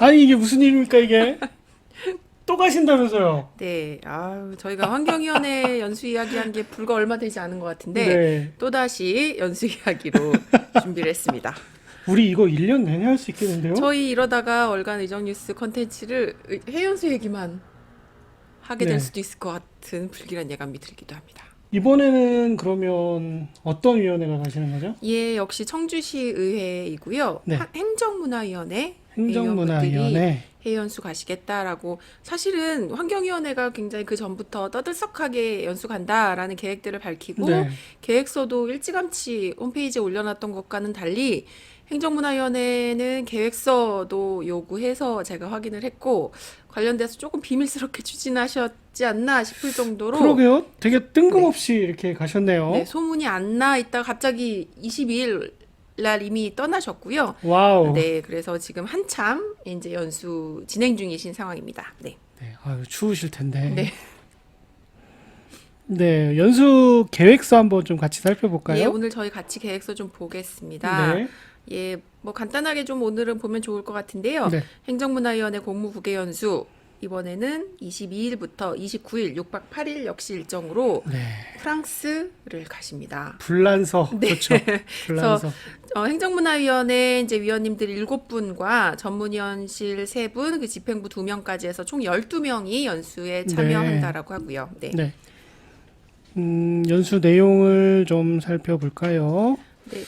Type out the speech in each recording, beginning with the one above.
아니 이게 무슨 일입니까 이게? 또 가신다면서요? 네, 저희가 환경위원회 연수 이야기한 게 불과 얼마 되지 않은 것 같은데 네. 또다시 연수 이야기로 준비를 했습니다. 우리 이거 1년 내내 할 수 있겠는데요? 저희 이러다가 월간 의정 뉴스 컨텐츠를 해연수 얘기만 하게 될 네. 수도 있을 것 같은 불길한 예감이 들기도 합니다. 이번에는 그러면 어떤 위원회가 가시는 거죠? 예, 역시 청주시 의회이고요. 네. 행정문화위원회 의원분들이 행정문화위원회. 해연수 가시겠다라고 사실은 환경위원회가 굉장히 그 전부터 떠들썩하게 연수 간다라는 계획들을 밝히고 네. 계획서도 일찌감치 홈페이지에 올려놨던 것과는 달리 행정문화위원회는 계획서도 요구해서 제가 확인을 했고 관련돼서 조금 비밀스럽게 추진하셨지 않나 싶을 정도로 그러게요. 되게 네, 뜬금없이 이렇게 네, 가셨네요. 소문이 안 나 있다가 갑자기 22일 날 이미 떠나셨고요. 와우. 네, 그래서 지금 한참 이제 연수 진행 중이신 상황입니다. 네. 네. 아유, 추우실 텐데. 네. 네. 연수 계획서 한번 좀 같이 예, 살펴볼까요? 오늘 저희 같이 계획서 좀 보겠습니다. 네. 예, 뭐 간단하게 좀 오늘은 보면 좋을 것 같은데요. 네. 행정문화위원회 공무부계 연수 이번에는 22일부터 29일 6박 8일 역시 일정으로 네. 프랑스를 가십니다. 불란서. 네. 그렇죠. 그래서 불란서. 행정문화위원회 이제 위원님들 7분과 전문위원실 3분, 그 집행부 2명까지 해서 총 12명이 연수에 네. 참여한다라고 하고요. 네. 네. 연수 내용을 좀 살펴볼까요? 네.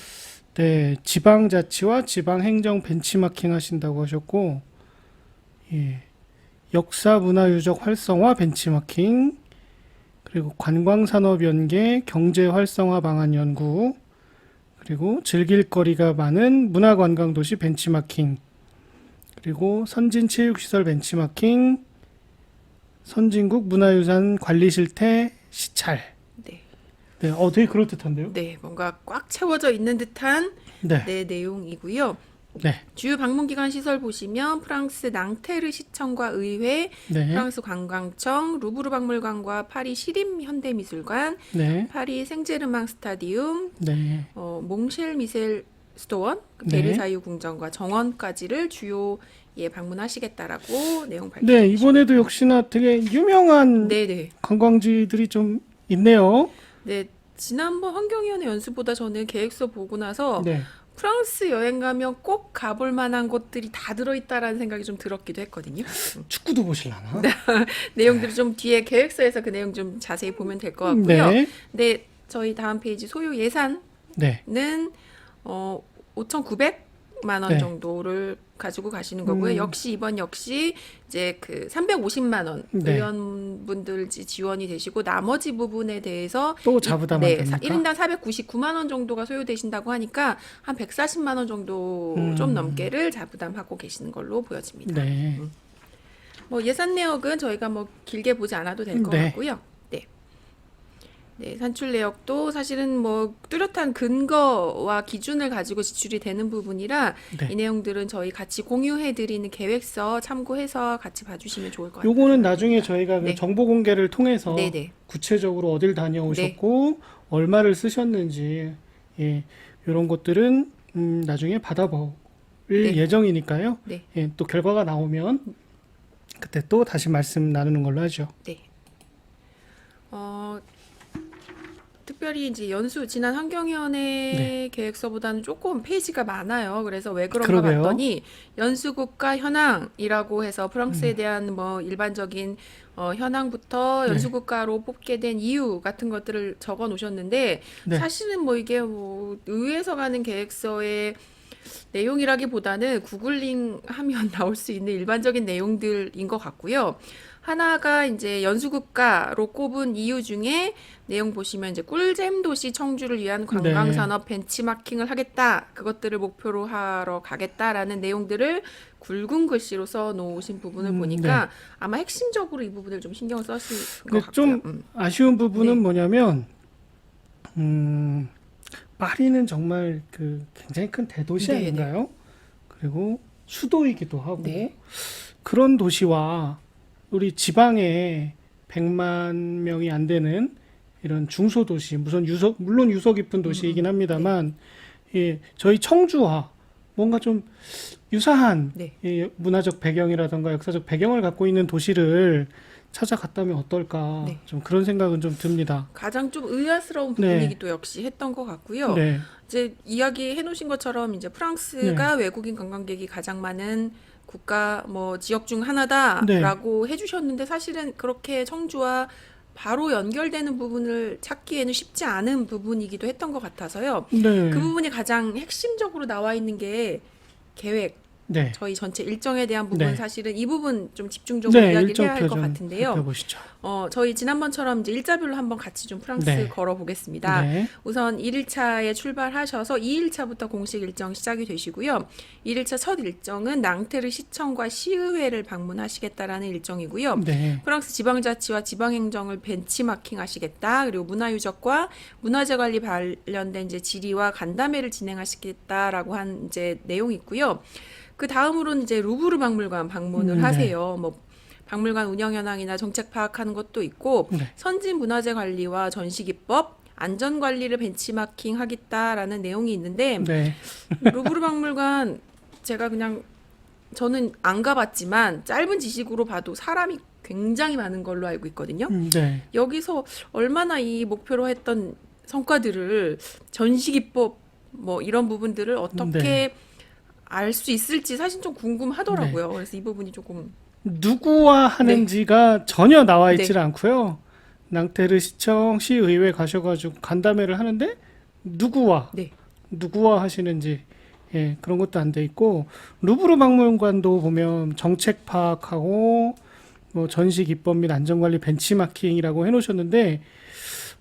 네, 지방자치와 지방행정 벤치마킹 하신다고 하셨고, 예, 역사문화유적 활성화 벤치마킹, 그리고 관광산업 연계 경제 활성화 방안 연구, 그리고 즐길 거리가 많은 문화관광도시 벤치마킹, 그리고 선진체육시설 벤치마킹, 선진국 문화유산 관리 실태 시찰. 네. 네, 되게 그럴듯한데요? 네, 뭔가 꽉 채워져 있는 듯한 네, 네, 내용이고요. 네, 주요 방문기관 시설 보시면 프랑스 낭테르 시청과 의회, 네, 프랑스 관광청, 루브르 박물관과 파리 시림 현대미술관, 네, 파리 생제르맹 스타디움, 네, 몽쉘 미셀 스토원, 그 네. 베르사유 궁전과 정원까지를 주요 예 방문하시겠다라고 내용 네, 밝히고 이번에도 계십니다. 역시나 되게 유명한 네네. 관광지들이 좀 있네요. 네, 지난번 환경위원회 연수보다 저는 계획서 보고 나서 네, 프랑스 여행 가면 꼭 가볼 만한 곳들이 다 들어있다라는 생각이 좀 들었기도 했거든요. 축구도 보실라나? 내용들을 좀 뒤에 계획서에서 그 내용 좀 자세히 보면 될 것 같고요. 네, 네, 저희 다음 페이지 소요 예산은 네, 5,900만 원 네. 정도를 가지고 가시는 거고요. 역시 이제 그 350만 원 네. 의원분들 지원이 되시고 나머지 부분에 대해서 또 자부담한 네, 겁니까? 1인당 499만 원 정도가 소요되신다고 하니까 한 140만 원 정도 좀 넘게를 자부담하고 계시는 걸로 보여집니다. 네, 뭐 예산 내역은 저희가 뭐 길게 보지 않아도 될 것 네, 같고요. 네. 네, 산출 내역도 사실은 뭐 뚜렷한 근거와 기준을 가지고 지출이 되는 부분이라 네. 이 내용들은 저희 같이 공유해 드리는 계획서 참고해서 같이 봐주시면 좋을 것 같아요. 요거는 나중에 저희가 그 네. 정보 공개를 통해서 네네. 구체적으로 어딜 네. 다녀오셨고 얼마를 쓰셨는지 예, 이런 것들은 나중에 받아볼 네. 예정이니까요. 네. 예, 또 결과가 나오면 그때 또 다시 말씀 나누는 걸로 하죠. 네. 특별히 이제 지난 환경위원회 네, 계획서보다는 조금 페이지가 많아요. 그래서 왜 그런가 그러게요. 봤더니 연수국가 현황이라고 해서 프랑스에 대한 뭐 일반적인 현황부터 네, 연수국가로 뽑게 된 이유 같은 것들을 적어 놓으셨는데 네, 사실은 뭐 이게 뭐 의회에서 가는 계획서의 내용이라기보다는 구글링 하면 나올 수 있는 일반적인 내용들인 것 같고요. 하나가 이제 연수국가로 꼽은 이유 중에 내용 보시면 이제 꿀잼 도시 청주를 위한 네, 관광산업 벤치마킹을 하겠다. 그것들을 목표로 하러 가겠다라는 내용들을 굵은 글씨로 써 놓으신 부분을 네. 보니까 아마 핵심적으로 이 부분을 좀 신경 쓰신 것 근데 같고요. 좀 아쉬운 부분은 네. 뭐냐면 파리는 정말 그 굉장히 큰 대도시 네, 네. 아닌가요? 그리고 수도이기도 하고 네. 그런 도시와 우리 지방에 100만 명이 안 되는 이런 중소도시, 물론 유서 깊은 도시이긴 네. 합니다만, 예, 저희 청주와 뭔가 좀 유사한 네. 이 문화적 배경이라던가 역사적 배경을 갖고 있는 도시를 찾아갔다면 어떨까 네. 좀 그런 생각은 좀 듭니다. 가장 좀 의아스러운 네. 부분이기도 역시 했던 것 같고요. 네, 이제 이야기해 놓으신 것처럼 이제 프랑스가 외국인 관광객이 가장 많은 국가 뭐 지역 중 네, 하나다라고 해주셨는데 사실은 그렇게 청주와 바로 연결되는 부분을 찾기에는 쉽지 않은 부분이기도 했던 것 같아서요. 네, 그 부분이 가장 핵심적으로 나와 있는 게 계획, 네, 저희 전체 일정에 대한 부분 네, 사실은 이 부분 좀 집중적으로 네, 이야기를 해야 일정표 할 것 좀 같은데요. 살펴보시죠. 저희 지난번처럼 이제 일자별로 한번 같이 좀 프랑스 네, 걸어보겠습니다. 네, 우선 1일차에 출발하셔서 2일차부터 공식 일정 시작이 되시고요. 1일차 첫 일정은 낭테르 시청과 시의회를 방문하시겠다라는 일정이고요. 네, 프랑스 지방자치와 지방행정을 벤치마킹 하시겠다. 그리고 문화유적과 문화재 관리 관련된 이제 질의와 간담회를 진행하시겠다라고 한 이제 내용이 있고요. 그 다음으로는 이제 루브르 박물관 방문을 네, 하세요. 뭐 박물관 운영 현황이나 정책 파악하는 것도 있고 네, 선진 문화재 관리와 전시 기법, 안전 관리를 벤치마킹 하겠다라는 내용이 있는데 네, 루브르 박물관 제가 그냥 저는 안 가봤지만 짧은 지식으로 봐도 사람이 굉장히 많은 걸로 알고 있거든요. 네, 여기서 얼마나 이 목표로 했던 성과들을 전시 기법 뭐 이런 부분들을 네, 어떻게 알 수 있을지 사실 좀 네. 궁금하더라고요. 그래서 이 부분이 조금 누구와 네, 하는지가 전혀 나와 네, 있질 않고요. 낭테르 시청 시의회 가셔가지고 간담회를 하는데 누구와 네, 누구와 하시는지 그런 것도 안 돼 있고 루브르 박물관도 보면 정책 파악하고 뭐 전시 기법 및 안전관리 벤치마킹이라고 해놓으셨는데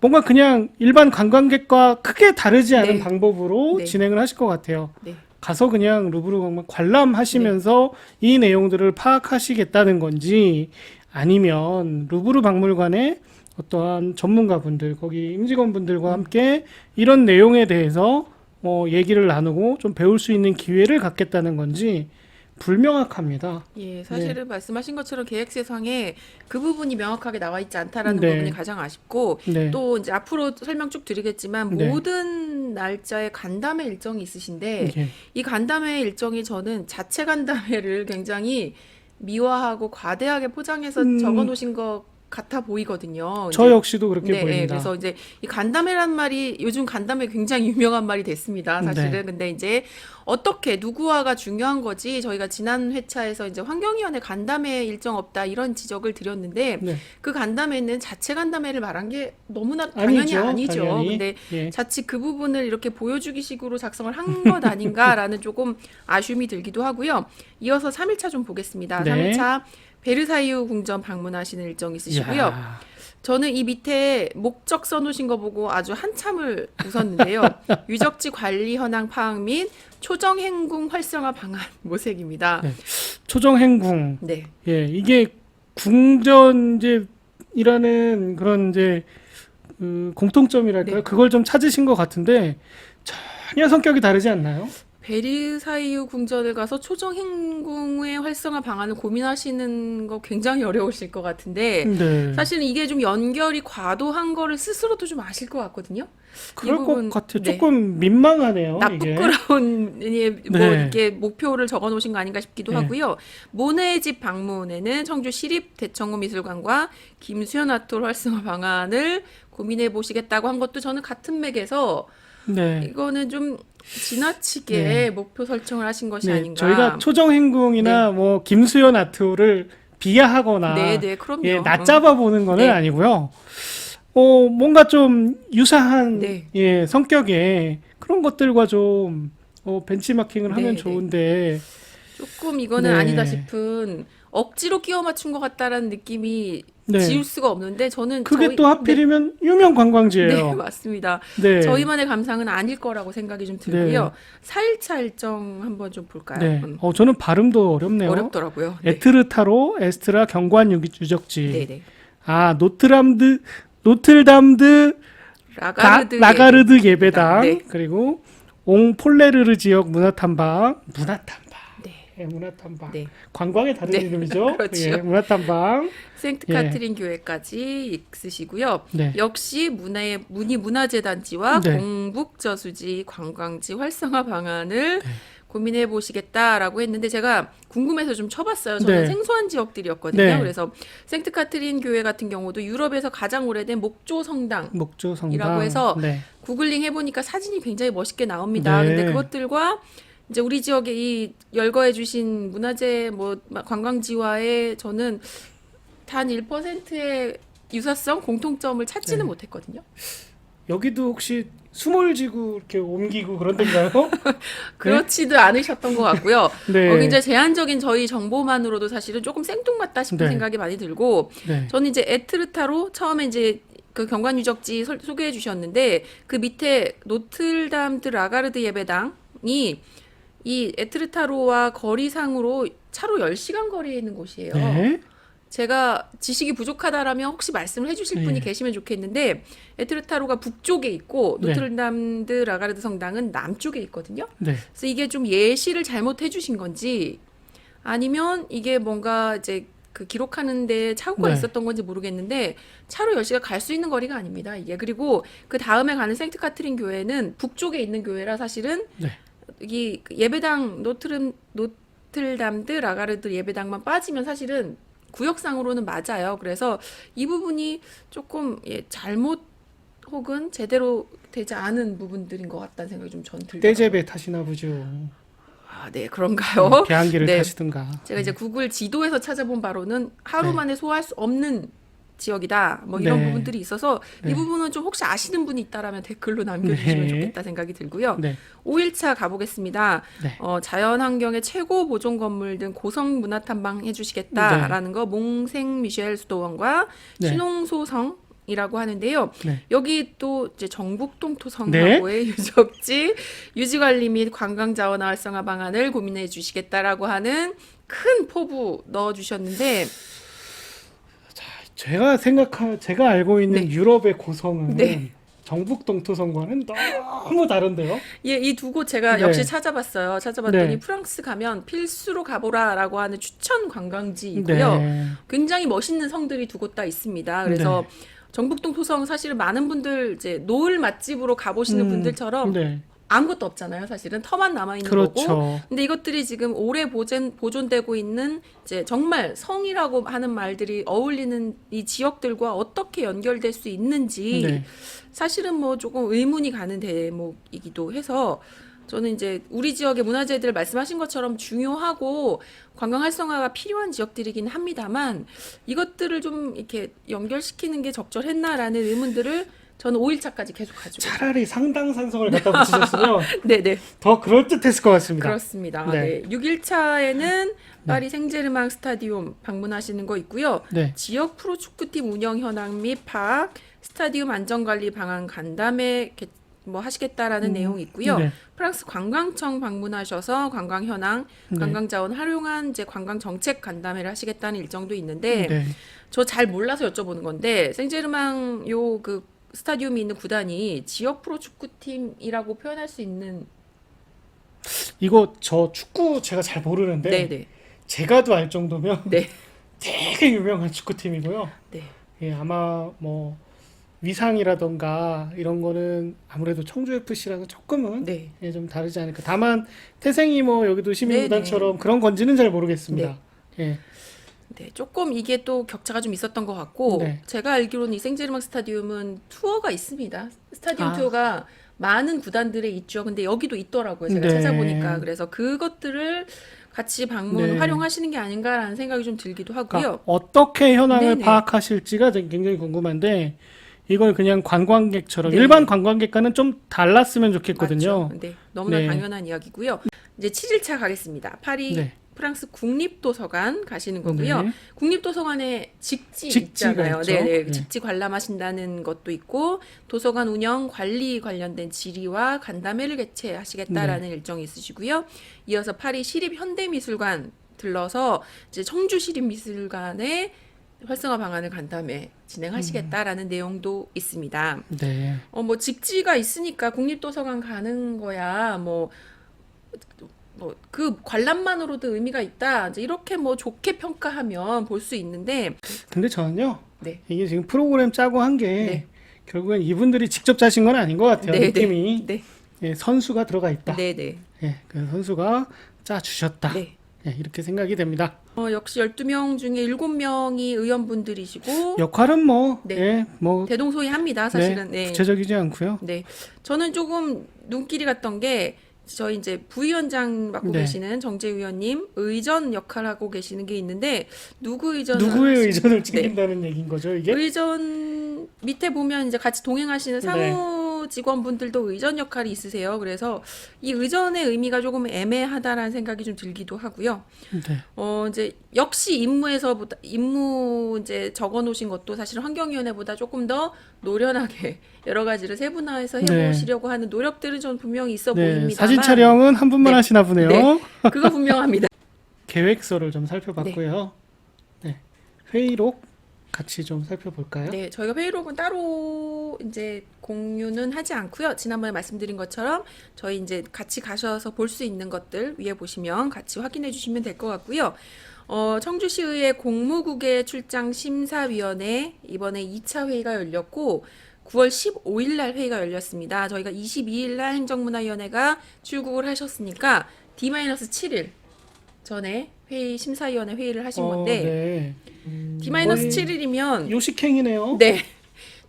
뭔가 그냥 일반 관광객과 크게 다르지 않은 네, 방법으로 네, 진행을 하실 것 같아요. 네, 가서 그냥 루브르 박물관 네, 관람하시면서 이 내용들을 파악하시겠다는 건지 아니면 루브르 박물관의 어떠한 전문가분들, 거기 임직원분들과 함께 이런 내용에 대해서 얘기를 나누고 좀 배울 수 있는 기회를 갖겠다는 건지 불명확합니다. 예, 네, 사실은 말씀하신 것처럼 계획서상에 그 부분이 명확하게 나와 있지 않다라는 부분이 네, 가장 아쉽고 네, 또 이제 앞으로 설명 쭉 드리겠지만 네, 모든 날짜에 간담회 일정이 있으신데 예. 이 간담회 일정이 저는 자체 간담회를 굉장히 미화하고 과대하게 포장해서 적어 음, 놓으신 것 같아 보이거든요. 저 이제 역시도 그렇게 네, 예, 보입니다. 그래서 이제 이 간담회란 말이 요즘 간담회 굉장히 유명한 말이 됐습니다. 네, 사실은. 근데 이제 어떻게 누구와가 중요한 거지. 저희가 지난 회차에서 이제 환경위원회 간담회 일정 없다 이런 지적을 드렸는데 네, 그 간담회는 자체 간담회를 말한 게 너무나 당연히 아니죠, 아니죠. 당연히. 근데 예, 자칫 그 부분을 이렇게 보여주기 식으로 작성을 한 것 아닌가라는 조금 아쉬움이 들기도 하고요. 이어서 3일차 좀 보겠습니다. 네, 3일차 베르사유 궁전 방문하시는 일정 있으시고요. 이야, 저는 이 밑에 목적 써놓으신 거 보고 아주 한참을 웃었는데요. 유적지 관리 현황 파악 및 초정 행궁 활성화 방안 모색입니다. 네, 초정행궁. 네, 이게 궁전 이제이라는 그런 이제 공통점이랄까요? 네. 그걸 좀 찾으신 것 같은데 전혀 성격이 다르지 않나요? 베르사유 궁전을 가서 초정 행궁의 활성화 방안을 고민하시는 거 굉장히 어려우실 것 같은데 네, 사실은 이게 좀 연결이 과도한 거를 스스로도 좀 아실 것 같거든요. 이 그럴 것 부분, 같아요. 네. 조금 민망하네요, 이게. 나쁘끄러운 뭐 네, 이렇게 목표를 적어 놓으신 거 아닌가 싶기도 네, 하고요. 모네의 집 방문에는 청주 시립대청호 미술관과 김수현 아톨 활성화 방안을 고민해 보시겠다고 한 것도 저는 같은 맥에서 네, 이거는 좀 지나치게 네, 목표 설정을 하신 것이 네. 저희가 아닌가. 초정행궁이나 네, 뭐 김수현 아트를 네, 비하하거나 네, 그럼요. 낮잡아 보는 거는 네, 아니고요. 뭔가 좀 유사한 네, 성격의 그런 것들과 좀 벤치마킹을 하면 네, 네. 좋은데, 조금 이거는 아니다 네, 싶은 억지로 끼워 맞춘 것 같다라는 느낌이 네. 지울 수가 없는데 저는 그게 또 네, 하필이면 유명 네, 관광지예요. 맞습니다. 네, 저희만의 감상은 아닐 거라고 생각이 좀 네, 들고요. 4일차 일정 한번 좀 볼까요? 네. 저는 발음도 어렵네요. 어렵더라고요. 네. 에트르타로 에스트라 경관 유적지. 네네. 아, 노틀담드 라가르드 라가르드 예배당. 예배당. 네. 그리고 옹폴레르르 지역 문화탐방. 네. 문화탐방. 네. 관광의 다른 네. 이름이죠. 그렇죠. 문화탐방. 생트 예, 카트린 교회까지 있으시고요. 네, 역시 문희문화재단지와 네, 공북저수지 관광지 활성화 방안을 고민해 보시겠다라고 했는데 제가 궁금해서 좀 쳐봤어요. 저는 네. 생소한 지역들이었거든요. 네. 그래서 생트 카트린 교회 같은 경우도 유럽에서 가장 오래된 목조 성당 목조 성당. 이라고 해서 네. 구글링 해보니까 사진이 굉장히 멋있게 나옵니다. 네. 근데 그것들과 이제 우리 지역에 이 열거해주신 문화재 뭐 관광지와의 저는 단 1%의 유사성 공통점을 찾지는 네. 못했거든요. 여기도 혹시 수몰지구 이렇게 옮기고 그런 데인가요? 그렇지도 않으셨던 것 같고요. 네. 굉장히 제한적인 저희 정보만으로도 사실은 조금 생뚱맞다 싶은 네. 생각이 많이 들고 네. 저는 이제 에트르타로 처음에 이제 그 경관 유적지 소개해 주셨는데 그 밑에 노틀담 드 라가르드 예배당이 이 에트르타로와 거리상으로 차로 10시간 거리에 있는 곳이에요. 네. 제가 지식이 부족하다라면 혹시 말씀을 해주실 분이 네. 계시면 좋겠는데 에트르타로가 북쪽에 있고 네. 노트르담 드 라가르드 성당은 남쪽에 있거든요. 네. 그래서 이게 좀 예시를 잘못 해주신 건지 아니면 이게 뭔가 이제 그 기록하는데 착오가 네. 있었던 건지 모르겠는데 차로 10시간 갈 수 있는 거리가 아닙니다. 이게 그리고 그 다음에 가는 생트 카트린 교회는 북쪽에 있는 교회라 사실은 네. 이 예배당 노틀담 드 라가르드 예배당만 빠지면 사실은 구역상으로는 맞아요. 그래서 이 부분이 조금 잘못 혹은 제대로 되지 않은 부분들인 것 같다는 생각이 좀 전 들더라고요. 떼제배 타시나 보죠. 아, 네, 그런가요? 개항기를 네. 타시든가. 제가 이제 구글 지도에서 찾아본 바로는 하루 네. 만에 소화할 수 없는 지역이다. 뭐 이런 네. 부분들이 있어서 네. 이 부분은 좀 혹시 아시는 분이 있다라면 댓글로 남겨주시면 네. 좋겠다 생각이 들고요. 네. 5일차 가보겠습니다. 네. 자연환경의 최고 보존 건물 등 고성 문화 탐방 해주시겠다라는 거 몽생 미셸 수도원과 네. 신홍소성 이라고 하는데요. 네. 여기 또 이제 정북동 네. 토성하고의 유적지 유지관리 및 관광자원 활성화 방안을 고민해 주시겠다라고 하는 큰 포부 넣어주셨는데 제가 알고 있는 네. 유럽의 고성은 네. 정북동 토성과는 너무 다른데요. 예, 이 두 곳 제가 네. 역시 찾아봤어요. 찾아봤더니 네. 프랑스 가면 필수로 가보라라고 하는 추천 관광지이고요. 네. 굉장히 멋있는 성들이 두 곳 다 있습니다. 그래서 정북동 토성 사실은 많은 분들 이제 노을 맛집으로 가보시는 분들처럼 네. 아무것도 없잖아요. 사실은 터만 남아 있는 그렇죠. 거고. 근데 이것들이 지금 오래 보존되고 있는 이제 정말 성이라고 하는 말들이 어울리는 이 지역들과 어떻게 연결될 수 있는지 네. 사실은 뭐 조금 의문이 가는 대목이기도 해서 저는 이제 우리 지역의 문화재들 말씀하신 것처럼 중요하고 관광 활성화가 필요한 지역들이긴 합니다만 이것들을 좀 이렇게 연결시키는 게 적절했나라는 의문들을 저는 5일차까지 계속 가지고 차라리 상당산성을 갖다 붙이셨으면 네네 더 그럴듯했을 것 같습니다. 그렇습니다. 네. 네. 6일차에는 파리 생제르맹 스타디움 방문하시는 거 있고요. 네. 지역 프로축구팀 운영 현황 및 파악, 스타디움 안전관리 방안 간담회 뭐 하시겠다라는 내용이 있고요. 네. 프랑스 관광청 방문하셔서 관광 현황, 네. 관광 자원 활용한 이제 관광 정책 간담회를 하시겠다는 일정도 있는데 네. 저 잘 몰라서 여쭤보는 건데 생제르맹 요 그 스타디움이 있는 구단이 지역 프로축구팀이라고 표현할 수 있는 이거 저 축구 제가 잘 모르는데 네네 제가도 알 정도면 네. 되게 유명한 축구팀이고요. 네. 예, 아마 뭐 위상이라던가 이런 거는 아무래도 청주 FC랑은 조금은 네. 예, 좀 다르지 않을까. 다만 태생이 뭐 여기도 시민구단처럼 네네. 그런 건지는 잘 모르겠습니다. 네. 예. 네, 조금 이게 또 격차가 좀 있었던 것 같고 네. 제가 알기로는 이 생제르맹 스타디움은 투어가 있습니다. 스타디움 아. 투어가 많은 구단들에 있죠. 근데 여기도 있더라고요. 제가 네. 찾아보니까. 그래서 그것들을 같이 방문 네. 활용하시는 게 아닌가라는 생각이 좀 들기도 하고요. 그러니까 어떻게 현황을 네네. 파악하실지가 굉장히 궁금한데 이걸 그냥 관광객처럼 네. 일반 관광객과는 좀 달랐으면 좋겠거든요. 맞죠. 네, 너무나 네. 당연한 이야기고요. 이제 7일차 가겠습니다. 파리 네. 프랑스 국립도서관 가시는 거고요. 네. 국립도서관에 직지 직지가 있잖아요. 있죠. 네네. 네. 직지 관람하신다는 것도 있고 도서관 운영 관리 관련된 질의와 간담회를 개최하시겠다라는 일정이 있으시고요. 이어서 파리 시립현대미술관 들러서 이제 청주 시립미술관에 활성화 방안을 간담회 진행하시겠다라는 내용도 있습니다. 네. 뭐 직지가 있으니까 국립도서관 가는 거야. 뭐 그 관람만으로도 의미가 있다. 이제 이렇게 뭐 좋게 평가하면 볼 수 있는데, 근데 저는요. 네, 이게 지금 프로그램 짜고 한 게 네. 결국엔 이분들이 직접 짜신 건 아닌 것 같아요. 네, 느낌이 네, 예, 선수가 들어가 있다. 네, 네. 예, 그 선수가 짜 주셨다. 네. 예, 이렇게 생각이 됩니다. 역시 12명 중에 7명이 의원분들이시고 역할은 뭐, 네. 예, 뭐 대동소이합니다. 사실은. 네. 구체적이지 않고요. 네. 저는 조금 눈길이 갔던 게 저희 이제 부위원장 맡고 네. 계시는 정재 의원님 의전 역할을 하고 계시는 게 있는데 누구의 의전을 챙긴다는 얘기인 거죠, 이게? 의전 밑에 보면 이제 같이 동행하시는 사무 직원분들도 의전 역할이 있으세요. 그래서 이 의전의 의미가 조금 애매하다라는 생각이 좀 들기도 하고요. 네. 이제 역시 임무 이제 적어 놓으신 것도 사실 환경위원회보다 조금 더 노련하게 여러 가지를 세분화해서 해보시려고 하는 노력들은 좀 분명히 있어 보입니다만 사진 촬영은 한 분만 네. 하시나 보네요. 네. 그거 분명합니다. 계획서를 좀 살펴봤고요. 네. 회의록 같이 좀 살펴볼까요? 네, 저희가 회의록은 따로 이제 공유는 하지 않고요. 지난번에 말씀드린 것처럼 저희 이제 같이 가셔서 볼 수 있는 것들 위에 보시면 같이 확인해 주시면 될 것 같고요. 청주시의회 공무국외 출장 심사위원회 이번에 2차 회의가 열렸고 9월 15일 날 회의가 열렸습니다. 저희가 22일 날 행정문화위원회가 출국을 하셨으니까 D-7일 전에 심사위원회 회의를 하신 건데 D-7일이면 요식행이네요. 네.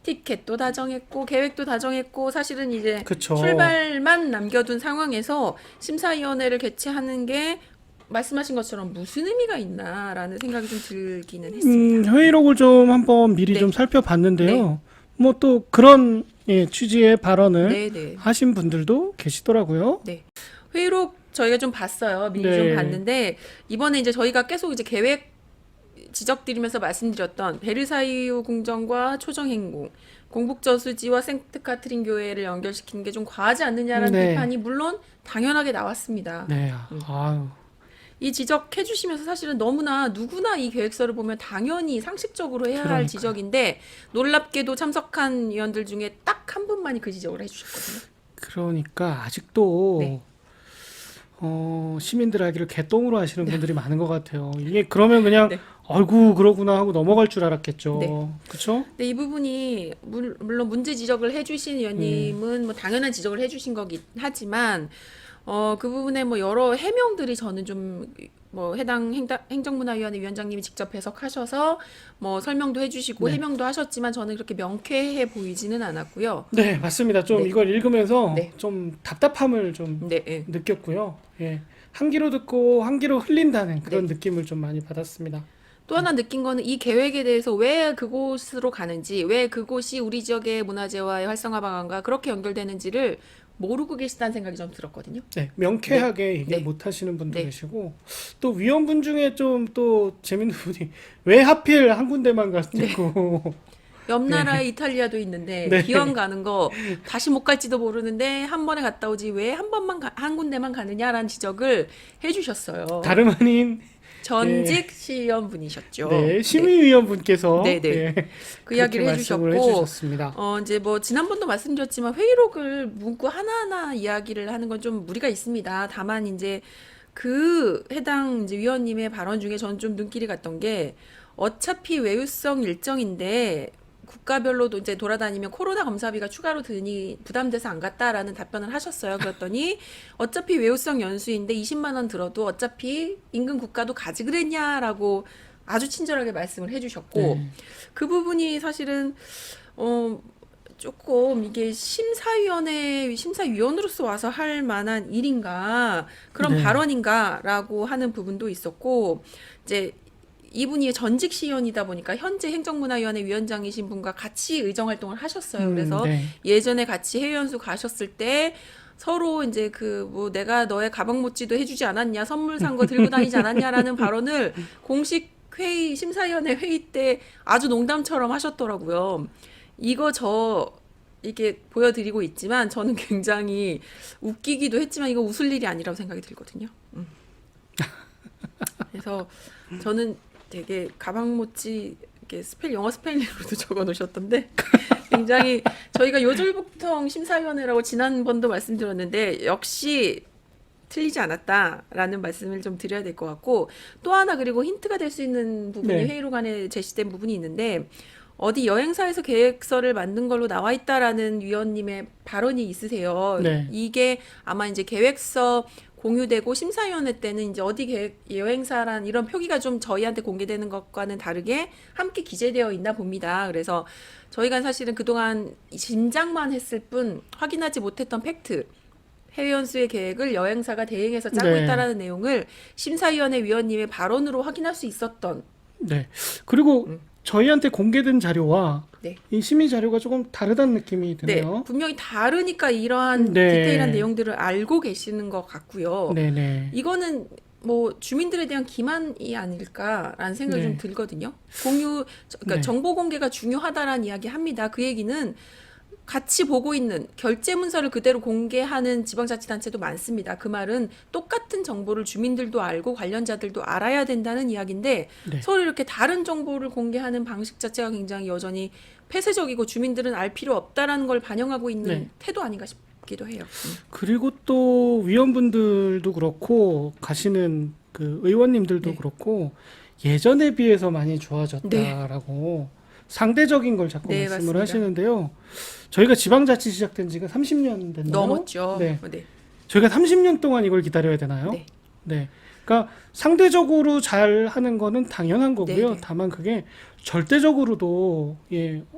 티켓도 다 정했고 계획도 다 정했고 사실은 이제 그쵸. 출발만 남겨둔 상황에서 심사위원회를 개최하는 게 말씀하신 것처럼 무슨 의미가 있나라는 생각이 좀 들기는 했습니다. 회의록을 좀 한번 미리 네. 좀 살펴봤는데요. 뭐 또 그런 취지의 발언을 네. 하신 분들도 계시더라고요. 네. 회의록 저희가 좀 봤어요. 미리 네. 좀 봤는데 이번에 이제 저희가 계속 이제 계획 지적드리면서 말씀드렸던 베르사유 궁정과 초정행궁, 공북저수지와 생트카트린 교회를 연결시키는 게 좀 과하지 않느냐라는 네. 비판이 물론 당연하게 나왔습니다. 네. 아유. 이 지적해 주시면서 사실은 너무나 누구나 이 계획서를 보면 당연히 상식적으로 해야 할 그러니까요. 지적인데 놀랍게도 참석한 위원들 중에 딱 한 분만이 그 지적을 해주셨거든요. 그러니까 아직도 네. 시민들 하기를 개똥으로 하시는 분들이 많은 것 같아요. 이게 그러면 그냥 네. 아이고 그러구나 하고 넘어갈 줄 알았겠죠. 네. 그렇죠? 근데 이 부분이 물론 문제 지적을 해주신 위원님은 뭐 당연한 지적을 해주신 거긴 하지만 그 부분에 뭐 여러 해명들이 저는 좀 뭐 해당 행정문화위원회 위원장님이 직접 해석하셔서 뭐 설명도 해주시고 네. 해명도 하셨지만 저는 그렇게 명쾌해 보이지는 않았고요. 네, 맞습니다. 좀 네. 이걸 읽으면서 네. 좀 답답함을 좀 네, 예. 느꼈고요. 예. 한 귀로 듣고 한 귀로 흘린다는 그런 느낌을 좀 많이 받았습니다. 또 하나 느낀 거는 이 계획에 대해서 왜 그곳으로 가는지, 왜 그곳이 우리 지역의 문화재와의 활성화 방안과 그렇게 연결되는지를 모르고 계시다는 생각이 좀 들었거든요. 네, 명쾌하게 얘기 네. 못 하시는 분도 네. 계시고 또 위원분 중에 좀 또 재밌는 분이 왜 하필 한 군데만 갔냐고. 옆 나라에 이탈리아도 있는데 네. 기왕 가는 거 다시 못 갈지도 모르는데 한 번에 갔다 오지 왜 한 번만 한 군데만 가느냐라는 지적을 해주셨어요. 다름 아닌 전직 시의원분이셨죠. 네, 심의위원분께서 네, 네. 예, 그 이야기를 그렇게 말씀을 해주셨고 해주셨습니다. 이제 뭐 지난번도 말씀드렸지만 회의록을 문구 하나하나 이야기를 하는 건 좀 무리가 있습니다. 다만 이제 그 해당 이제 위원님의 발언 중에 저는 좀 눈길이 갔던 게 어차피 외유성 일정인데 국가별로도 이제 돌아다니면 코로나 검사비가 추가로 드니 부담돼서 안 갔다라는 답변을 하셨어요. 그랬더니 어차피 외유성 연수인데 20만 원 들어도 어차피 인근 국가도 가지 그랬냐라고 아주 친절하게 말씀을 해주셨고 네. 그 부분이 사실은 조금 이게 심사위원으로서 와서 할 만한 일인가 그런 네. 발언인가라고 하는 부분도 있었고 이제 이분이 전직 시의원이다 보니까 현재 행정문화위원회 위원장이신 분과 같이 의정 활동을 하셨어요. 그래서 네. 예전에 같이 해외 연수 가셨을 때 서로 이제 그 뭐 내가 너의 가방 모찌도 해주지 않았냐, 선물 산 거 들고 다니지 않았냐라는 발언을 공식 회의 심사위원회 회의 때 아주 농담처럼 하셨더라고요. 이게 보여드리고 있지만 저는 굉장히 웃기기도 했지만 이거 웃을 일이 아니라고 생각이 들거든요. 그래서 저는 되게 가방 모찌 이렇게 영어 스펠링으로도 적어 놓으셨던데 굉장히 저희가 요절복통 심사위원회라고 지난번도 말씀드렸는데 역시 틀리지 않았다라는 말씀을 좀 드려야 될 것 같고 또 하나 그리고 힌트가 될 수 있는 부분이 네. 회의록 안에 제시된 부분이 있는데 어디 여행사에서 계획서를 만든 걸로 나와 있다라는 위원님의 발언이 있으세요. 네. 이게 아마 이제 계획서 공유되고 심사위원회 때는 이제 어디 여행사란 이런 표기가 좀 저희한테 공개되는 것과는 다르게 함께 기재되어 있나 봅니다. 그래서 저희가 사실은 그동안 짐작만 했을 뿐 확인하지 못했던 팩트, 해외 연수의 계획을 여행사가 대행해서 짜고 네. 있다라는 내용을 심사위원회 위원님의 발언으로 확인할 수 있었던. 네. 그리고 저희한테 공개된 자료와 네. 이 심의 자료가 조금 다르다는 느낌이 네, 드네요. 분명히 다르니까 이러한 네. 디테일한 내용들을 알고 계시는 것 같고요. 네네. 이거는 뭐 주민들에 대한 기만이 아닐까라는 생각이 네. 좀 들거든요. 그러니까 네. 정보 공개가 중요하다라는 이야기 합니다. 그 얘기는 같이 보고 있는 결제 문서를 그대로 공개하는 지방자치단체도 많습니다. 그 말은 똑같은 정보를 주민들도 알고 관련자들도 알아야 된다는 이야기인데 네. 서로 이렇게 다른 정보를 공개하는 방식 자체가 굉장히 여전히 폐쇄적이고 주민들은 알 필요 없다라는 걸 반영하고 있는 네. 태도 아닌가 싶기도 해요. 그리고 또 위원분들도 그렇고 가시는 그 의원님들도 네. 그렇고 예전에 비해서 많이 좋아졌다라고 상대적인 걸 자꾸 네, 말씀을 맞습니다. 하시는데요. 저희가 지방자치 시작된 지가 30년 됐나요? 넘었죠. 네. 네. 저희가 30년 동안 이걸 기다려야 되나요? 네. 네. 그러니까 상대적으로 잘 하는 거는 당연한 거고요. 네, 네. 다만 그게 절대적으로도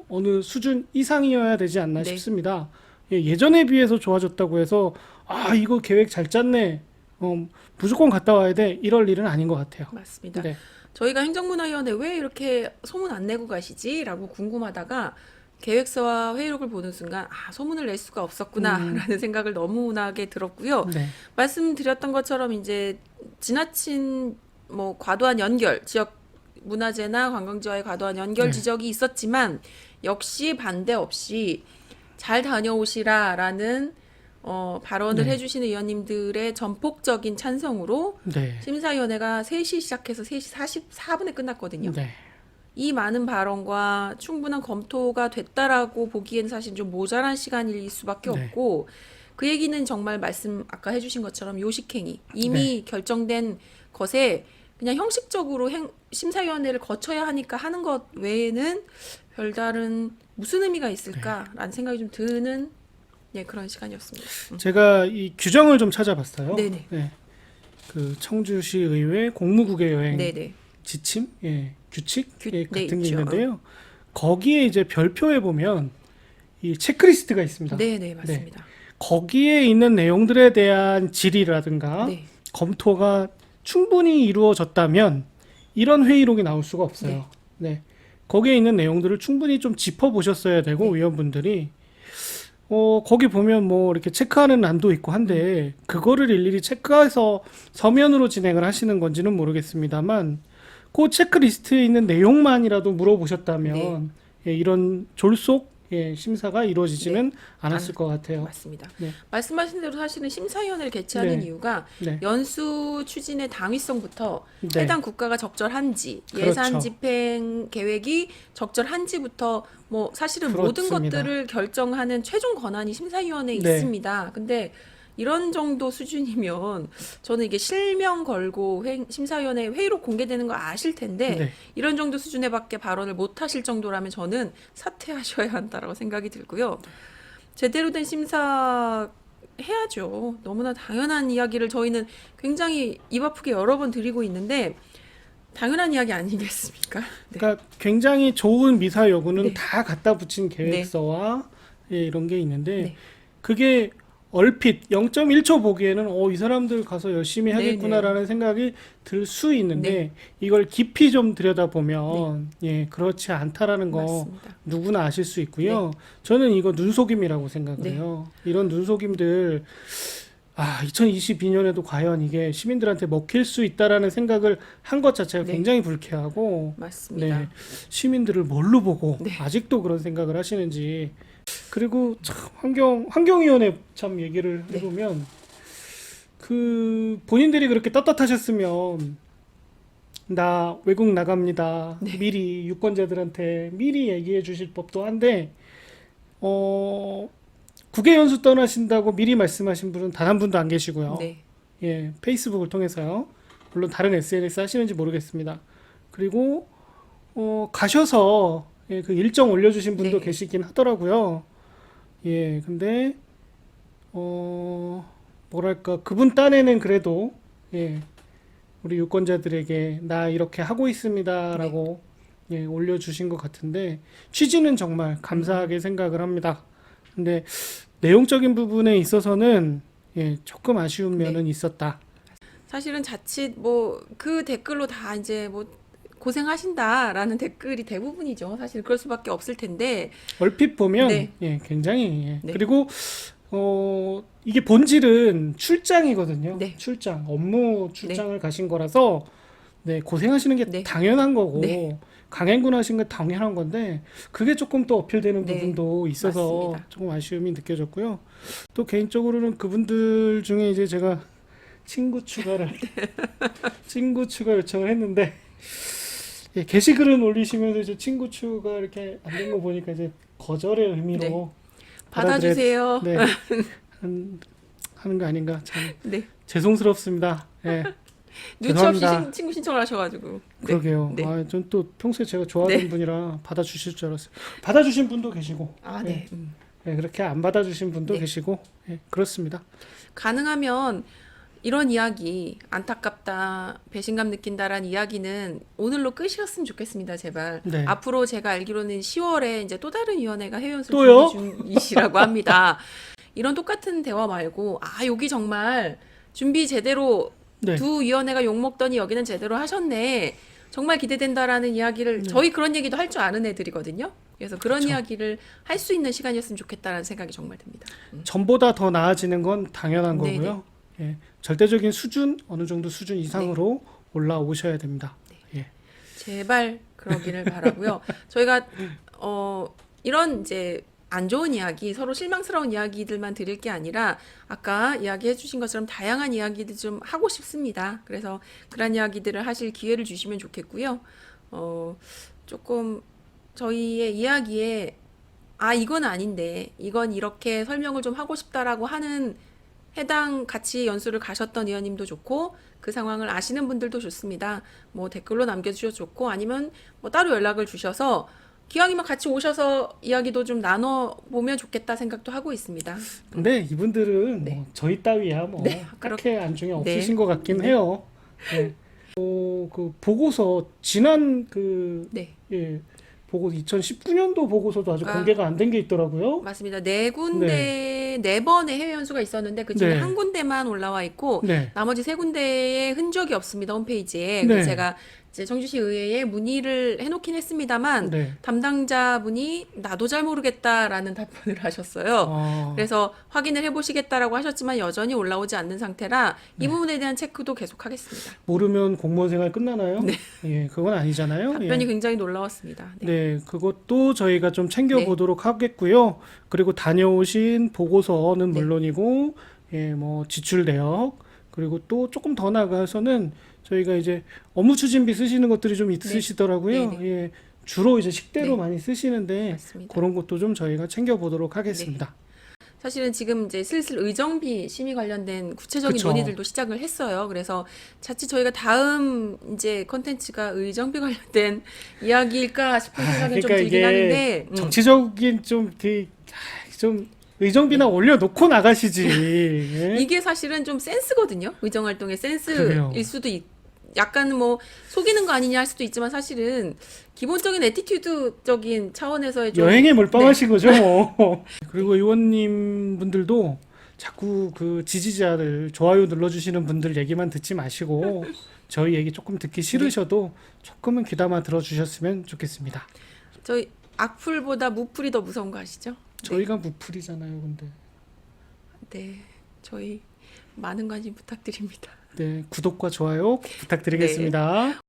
어느 수준 이상이어야 되지 않나 네. 싶습니다. 예전에 비해서 좋아졌다고 해서 이거 계획 잘 짰네. 무조건 갔다 와야 돼. 이럴 일은 아닌 것 같아요. 맞습니다. 네. 저희가 행정문화위원회 왜 이렇게 소문 안 내고 가시지? 라고 궁금하다가 계획서와 회의록을 보는 순간 소문을 낼 수가 없었구나라는 생각을 너무나게 들었고요. 네. 말씀드렸던 것처럼 이제 지나친 뭐 과도한 연결, 지역 문화재나 관광지와의 과도한 연결 네. 지적이 있었지만 역시 반대 없이 잘 다녀오시라라는 발언을 네. 해주시는 의원님들의 전폭적인 찬성으로 네. 심사위원회가 3시 시작해서 3시 44분에 끝났거든요. 네. 이 많은 발언과 충분한 검토가 됐다라고 보기엔 사실 좀 모자란 시간일 수밖에 네. 없고 그 얘기는 정말 말씀 아까 해주신 것처럼 요식행위 이미 결정된 것에 그냥 형식적으로 심사위원회를 거쳐야 하니까 하는 것 외에는 별다른 무슨 의미가 있을까라는 생각이 좀 드는 그런 시간이었습니다. 제가 이 규정을 좀 찾아봤어요. 네네. 네. 그 청주시 의회 공무국외 여행 네네. 지침, 규칙 네, 같은 게 있죠. 있는데요. 거기에 이제 별표에 보면 이 체크리스트가 있습니다. 네네 맞습니다. 거기에 있는 내용들에 대한 질의라든가 네. 검토가 충분히 이루어졌다면 이런 회의록이 나올 수가 없어요. 네. 거기에 있는 내용들을 충분히 좀 짚어보셨어야 되고 위원분들이 거기 보면 뭐 이렇게 체크하는 란도 있고 한데 그거를 일일이 체크해서 서면으로 진행을 하시는 건지는 모르겠습니다만 그 체크리스트에 있는 내용만이라도 물어보셨다면 이런 졸속 심사가 이루어지지는 않았을 것 같아요. 맞습니다. 네. 말씀하신 대로 사실은 심사위원회를 개최하는 네. 이유가 네. 연수 추진의 당위성부터 네. 해당 국가가 적절한지 그렇죠. 예산 집행 계획이 적절한지부터 뭐 사실은 모든 그렇습니다. 것들을 결정하는 최종 권한이 심사위원회에 네. 있습니다. 근데 이런 정도 수준이면 저는 이게 실명 걸고 심사위원회 회의록 공개되는 거 아실 텐데 네. 이런 정도 수준에밖에 발언을 못 하실 정도라면 저는 사퇴하셔야 한다라고 생각이 들고요. 제대로 된 심사 해야죠. 너무나 당연한 이야기를 저희는 굉장히 입 아프게 여러 번 드리고 있는데 당연한 이야기 아니겠습니까? 네. 그러니까 굉장히 좋은 미사 여구는 네. 다 갖다 붙인 계획서와 이런 게 있는데 네. 그게 얼핏 0.1초 보기에는 이 사람들 가서 열심히 하겠구나라는 생각이 들 수 있는데 이걸 깊이 좀 들여다보면 그렇지 않다라는 거 맞습니다. 누구나 아실 수 있고요. 저는 이거 눈속임이라고 생각을 해요. 이런 눈속임들 2022년에도 과연 이게 시민들한테 먹힐 수 있다라는 생각을 한 것 자체가 굉장히 불쾌하고 맞습니다. 시민들을 뭘로 보고 아직도 그런 생각을 하시는지 그리고 참 환경위원회 참 얘기를 해보면 그 본인들이 그렇게 떳떳하셨으면 나 외국 나갑니다. 미리 유권자들한테 미리 얘기해 주실 법도 한데 국외 연수 떠나신다고 미리 말씀하신 분은 단 한 분도 안 계시고요. 페이스북을 통해서요. 물론 다른 SNS 하시는지 모르겠습니다. 그리고 가셔서 예, 그 일정 올려주신 분도 네. 계시긴 하더라고요. 예, 근데 뭐랄까 그분 딴에는 그래도 예, 우리 유권자들에게 나 이렇게 하고 있습니다라고 예, 올려주신 것 같은데 취지는 정말 감사하게 생각을 합니다. 근데 내용적인 부분에 있어서는 예, 조금 아쉬운 네. 면은 있었다. 사실은 자칫 뭐 그 댓글로 다 이제 뭐 고생하신다라는 댓글이 대부분이죠. 사실 그럴 수밖에 없을 텐데. 얼핏 보면 네. 예, 굉장히 예. 네. 그리고 이게 본질은 출장이거든요. 네. 출장, 업무 출장을 가신 거라서 네, 고생하시는 게 네. 당연한 거고 네. 강행군 하신 건 당연한 건데 그게 조금 또 어필되는 네. 부분도 있어서 맞습니다. 조금 아쉬움이 느껴졌고요. 또 개인적으로는 그분들 중에 이제 제가 친구 추가를 친구 추가 요청을 했는데 예, 게시글은 올리시면서 이제 친구 추가 이렇게 안 된 거 보니까 이제 거절의 의미로 네. 받아들여 받아주세요. 네, 하는 거 아닌가 참 네. 죄송스럽습니다. 예, 눈치 없이 죄송합니다. 친구 신청을 하셔가지고. 네. 그러게요. 네. 아, 전 또 평소에 제가 좋아하는 네. 분이라 받아주실 줄 알았어요. 받아주신 분도 계시고, 아, 예, 네. 예, 그렇게 안 받아주신 분도 네. 계시고, 예, 그렇습니다. 가능하면 이런 이야기, 안타깝다, 배신감 느낀다라는 이야기는 오늘로 끝이었으면 좋겠습니다, 제발. 네. 앞으로 제가 알기로는 10월에 이제 또 다른 위원회가 해외연수 또요? 준비 중이시라고 합니다. 이런 똑같은 대화 말고, 아, 여기 정말 준비 제대로 네. 두 위원회가 욕먹더니 여기는 제대로 하셨네. 정말 기대된다라는 이야기를, 네. 저희 그런 얘기도 할 줄 아는 애들이거든요. 그래서 그런 그쵸. 이야기를 할 수 있는 시간이었으면 좋겠다라는 생각이 정말 듭니다. 전보다 더 나아지는 건 당연한 네네. 거고요. 예, 절대적인 수준, 어느 정도 수준 이상으로 올라오셔야 됩니다. 예. 제발 그러기를 바라고요. 저희가 이런 이제 안 좋은 이야기, 서로 실망스러운 이야기들만 드릴 게 아니라 아까 이야기해 주신 것처럼 다양한 이야기들 좀 하고 싶습니다. 그래서 그런 이야기들을 하실 기회를 주시면 좋겠고요. 조금 저희의 이야기에 아, 이건 아닌데 이건 이렇게 설명을 좀 하고 싶다라고 하는 해당 같이 연수를 가셨던 의원님도 좋고 그 상황을 아시는 분들도 좋습니다. 뭐 댓글로 남겨주셔도 좋고 아니면 뭐 따로 연락을 주셔서 기왕이면 같이 오셔서 이야기도 좀 나눠보면 좋겠다 생각도 하고 있습니다. 근데 이분들은 네. 뭐 저희 따위야 뭐 네, 딱히 안중에 네. 없으신 것 같긴 네. 해요. 네. 그 보고서 지난 네, 예, 보고서 2019년도 보고서도 아직 아. 공개가 안 된 게 있더라고요. 맞습니다. 네 군데, 네 번의 해외 연수가 있었는데 그 중에 네. 한 군데만 올라와 있고 네. 나머지 세 군데의 흔적이 없습니다. 홈페이지에. 네. 그래서 제가 이제 청주시 의회에 문의를 해놓긴 했습니다만 네. 담당자분이 나도 잘 모르겠다라는 답변을 하셨어요. 아, 그래서 확인을 해보시겠다라고 하셨지만 여전히 올라오지 않는 상태라 이 부분에 대한 체크도 계속하겠습니다. 모르면 공무원 생활 끝나나요? 예, 그건 아니잖아요. 답변이 예. 굉장히 놀라웠습니다. 네. 네, 그것도 저희가 좀 챙겨보도록 하겠고요. 그리고 다녀오신 보고서는 네. 물론이고, 예, 뭐 지출 내역, 그리고 또 조금 더 나가서는 저희가 이제 업무 추진비 쓰시는 것들이 좀 있으시더라고요. 네, 예, 주로 이제 식대로 네. 많이 쓰시는데 맞습니다. 그런 것도 좀 저희가 챙겨보도록 하겠습니다. 사실은 지금 이제 슬슬 의정비 심의 관련된 구체적인 그쵸. 논의들도 시작을 했어요. 그래서 자칫 저희가 다음 이제 컨텐츠가 의정비 관련된 이야기일까 싶은 생각이 좀 그러니까 들긴 이게 하는데 정치적인 좀 의정비나 올려놓고 나가시지. 예? 이게 사실은 좀 센스거든요. 의정 활동의 그래요. 센스일 수도 약간 뭐 속이는 거 아니냐 할 수도 있지만 사실은 기본적인 애티튜드적인 차원에서의 좀 여행에 몰빵하신 거죠. 뭐. 그리고 의원님 분들도 자꾸 그 지지자들 좋아요 눌러주시는 분들 얘기만 듣지 마시고 저희 얘기 조금 듣기 싫으셔도 조금은 귀담아 들어주셨으면 좋겠습니다. 저희 악플보다 무플이 더 무서운 거 아시죠? 저희가 무풀이잖아요, 근데. 네, 저희 많은 관심 부탁드립니다. 네, 구독과 좋아요 꼭 부탁드리겠습니다.